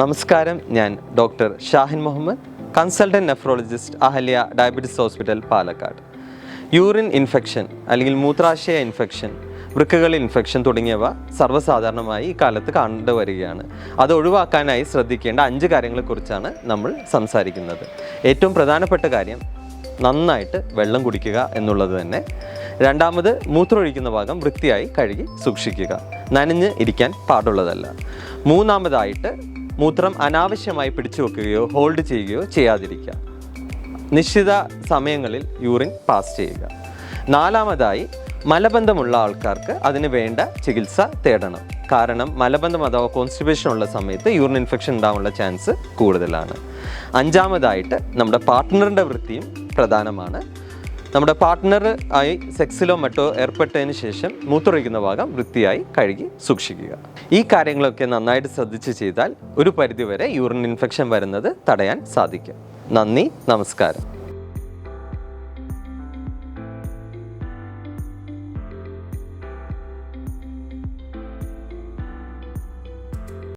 നമസ്കാരം, ഞാൻ doctor Shahin Muhammad, consultant nephrologist, Ahalya diabetes hospital, Palakkad. Urine infection അല്ലെങ്കിൽ മൂത്രാശയ ഇൻഫെക്ഷൻ, വൃക്കകളിൽ ഇൻഫെക്ഷൻ തുടങ്ങിയവ സർവ്വസാധാരണമായി ഈ കാലത്ത് കണ്ടുവരികയാണ്. അത് ഒഴിവാക്കാനായി ശ്രദ്ധിക്കേണ്ട 5 കാര്യങ്ങളെക്കുറിച്ചാണ് നമ്മൾ സംസാരിക്കുന്നത്. ഏറ്റവും പ്രധാനപ്പെട്ട കാര്യം നന്നായിട്ട് വെള്ളം കുടിക്കുക എന്നുള്ളത് തന്നെ. രണ്ടാമത്, മൂത്രമൊഴിക്കുന്ന ഭാഗം വൃത്തിയായി കഴുകി സൂക്ഷിക്കുക, നനഞ്ഞ് ഇരിക്കാൻ പാടുള്ളതല്ല. മൂന്നാമതായിട്ട്, മൂത്രം അനാവശ്യമായി പിടിച്ചു വെക്കുകയോ ഹോൾഡ് ചെയ്യുകയോ ചെയ്യാതിരിക്കുക. നിശ്ചിത സമയങ്ങളിൽ യൂറിൻ പാസ് ചെയ്യുക. നാലാമതായി, മലബന്ധമുള്ള ആൾക്കാർക്ക് അതിന് വേണ്ട ചികിത്സ തേടണം. കാരണം മലബന്ധം അഥവാ കോൺസ്റ്റിപ്പേഷൻ ഉള്ള സമയത്ത് യൂറിൻ ഇൻഫെക്ഷൻ ഉണ്ടാവാനുള്ള ചാൻസ് കൂടുതലാണ്. അഞ്ചാമതായിട്ട്, നമ്മുടെ പാർട്ട്ണറിൻ്റെ വൃത്തിയും പ്രധാനമാണ്. നമ്മുടെ പാർട്ട്ണർ ആയി സെക്സിലോ മറ്റോ ഏർപ്പെട്ടതിന് ശേഷം മൂത്രമൊഴിക്കുന്ന ഭാഗം വൃത്തിയായി കഴുകി സൂക്ഷിക്കുക. ഈ കാര്യങ്ങളൊക്കെ നന്നായിട്ട് ശ്രദ്ധിച്ച് ചെയ്താൽ ഒരു പരിധിവരെ യൂറിൻ ഇൻഫെക്ഷൻ വരുന്നത് തടയാൻ സാധിക്കും. നന്ദി, നമസ്കാരം.